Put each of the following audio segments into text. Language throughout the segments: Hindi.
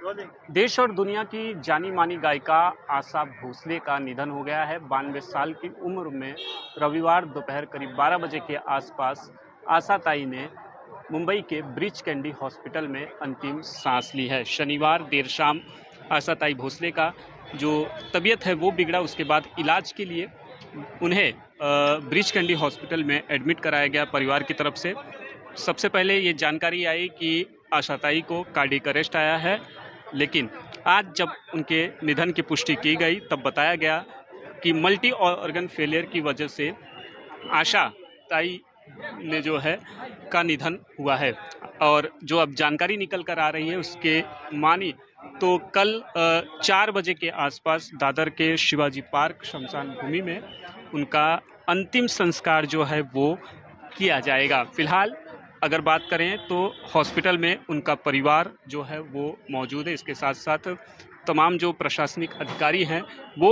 देश और दुनिया की जानी मानी गायिका आशा भोसले का निधन हो गया है। 92 साल की उम्र में रविवार दोपहर करीब 12 बजे के आसपास आशा ताई ने मुंबई के ब्रीच कैंडी हॉस्पिटल में अंतिम सांस ली है। शनिवार देर शाम आशा ताई भोसले का जो तबीयत है वो बिगड़ा। उसके बाद इलाज के लिए उन्हें ब्रीच कैंडी हॉस्पिटल में एडमिट कराया गया परिवार की तरफ से। सबसे पहले ये जानकारी आई कि आशा ताई को कार्डियक अरेस्ट आया है, लेकिन आज जब उनके निधन की पुष्टि की गई तब बताया गया कि मल्टी ऑर्गन फेलियर की वजह से आशा ताई ने जो है का निधन हुआ है। और जो अब जानकारी निकल कर आ रही है उसके मानी तो कल 4 बजे के आसपास दादर के शिवाजी पार्क शमशान भूमि में उनका अंतिम संस्कार जो है वो किया जाएगा। फिलहाल अगर बात करें तो हॉस्पिटल में उनका परिवार जो है वो मौजूद है। इसके साथ साथ तमाम जो प्रशासनिक अधिकारी हैं वो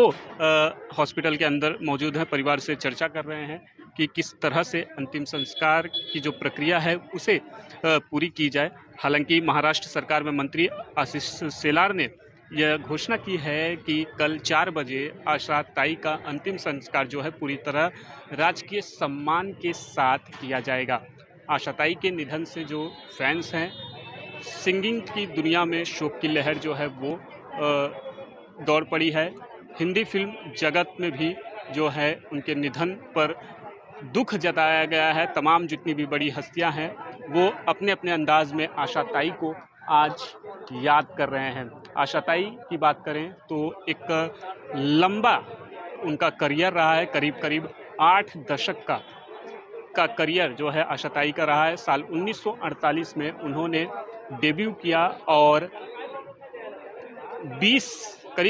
हॉस्पिटल के अंदर मौजूद हैं, परिवार से चर्चा कर रहे हैं कि किस तरह से अंतिम संस्कार की जो प्रक्रिया है उसे पूरी की जाए। हालांकि महाराष्ट्र सरकार में मंत्री आशीष शेलार ने यह घोषणा की है कि कल 4 बजे आशा ताई का अंतिम संस्कार जो है पूरी तरह राजकीय सम्मान के साथ किया जाएगा। आशा ताई के निधन से जो फैंस हैं, सिंगिंग की दुनिया में शोक की लहर जो है वो दौड़ पड़ी है। हिंदी फिल्म जगत में भी जो है उनके निधन पर दुख जताया गया है। तमाम जितनी भी बड़ी हस्तियां हैं वो अपने अपने अंदाज में आशा ताई को आज याद कर रहे हैं। आशा ताई की बात करें तो एक लंबा उनका करियर रहा है, करीब करीब 8 दशक का करियर जो है आशा ताई का रहा है। साल 1948 में उन्होंने डेब्यू किया और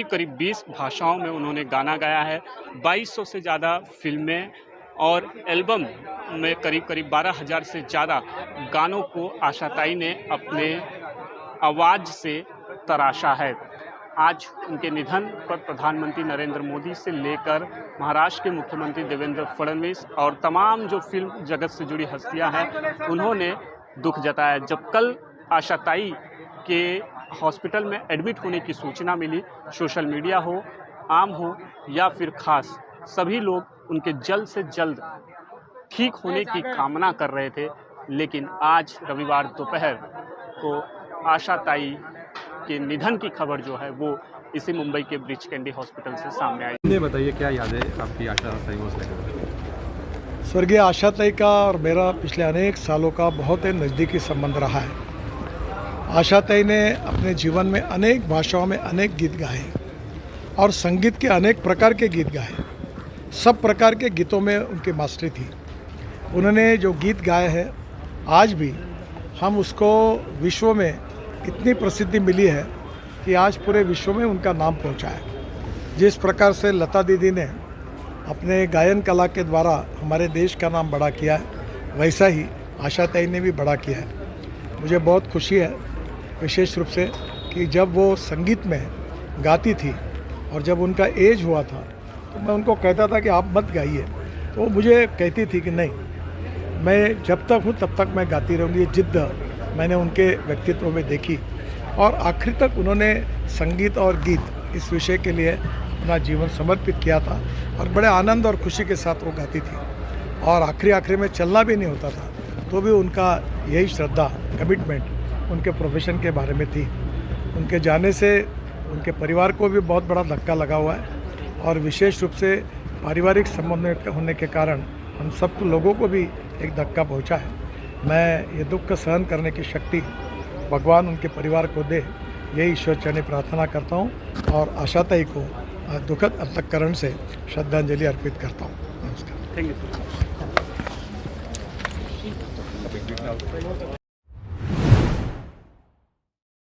करीब 20 भाषाओं में उन्होंने गाना गाया है। 2200 से ज़्यादा फिल्में और एल्बम में करीब 12,000 से ज़्यादा गानों को आशा ताई ने अपने आवाज़ से तराशा है। आज उनके निधन पर प्रधानमंत्री नरेंद्र मोदी से लेकर महाराष्ट्र के मुख्यमंत्री देवेंद्र फडणवीस और तमाम जो फिल्म जगत से जुड़ी हस्तियां हैं उन्होंने दुख जताया। जब कल आशा ताई के हॉस्पिटल में एडमिट होने की सूचना मिली, सोशल मीडिया हो, आम हो या फिर खास, सभी लोग उनके जल्द से जल्द ठीक होने की कामना कर रहे थे। लेकिन आज रविवार दोपहर को आशा ताई के निधन की खबर जो है वो इसी मुंबई के ब्रीच कैंडी हॉस्पिटल से सामने आई। ये बताइए क्या याद है आपकी आशा ताई भोसले? स्वर्गीय आशा ताई का और मेरा पिछले अनेक सालों का बहुत ही नज़दीकी संबंध रहा है। आशा ताई ने अपने जीवन में अनेक भाषाओं में अनेक गीत गाए और संगीत के अनेक प्रकार के गीत गाए। सब प्रकार के गीतों में उनकी मास्टरी थी। उन्होंने जो गीत गाए हैं आज भी हम उसको विश्व में इतनी प्रसिद्धि मिली है कि आज पूरे विश्व में उनका नाम पहुंचा है। जिस प्रकार से लता दीदी ने अपने गायन कला के द्वारा हमारे देश का नाम बड़ा किया है, वैसा ही आशा ताई ने भी बड़ा किया है। मुझे बहुत खुशी है विशेष रूप से कि जब वो संगीत में गाती थी और जब उनका एज हुआ था तो मैं उनको कहता था कि आप मत गाइए, तो वो मुझे कहती थी कि नहीं, मैं जब तक हूँ तब तक मैं गाती रहूँगी। ये जिद्द मैंने उनके व्यक्तित्व में देखी और आखिर तक उन्होंने संगीत और गीत इस विषय के लिए अपना जीवन समर्पित किया था और बड़े आनंद और खुशी के साथ वो गाती थी। और आखिरी में चलना भी नहीं होता था तो भी उनका यही श्रद्धा, कमिटमेंट उनके प्रोफेशन के बारे में थी। उनके जाने से उनके परिवार को भी बहुत बड़ा धक्का लगा हुआ है और विशेष रूप से पारिवारिक संबंध होने के कारण हम सब लोगों को भी एक धक्का पहुंचा है। मैं ये दुख सहन करने की शक्ति भगवान उनके परिवार को दे, यही ईश्वर चरणी प्रार्थना करता हूं और आशा ताई को दुखद अंतःकरण से श्रद्धांजलि अर्पित करता हूं। नमस्कार। Thank you.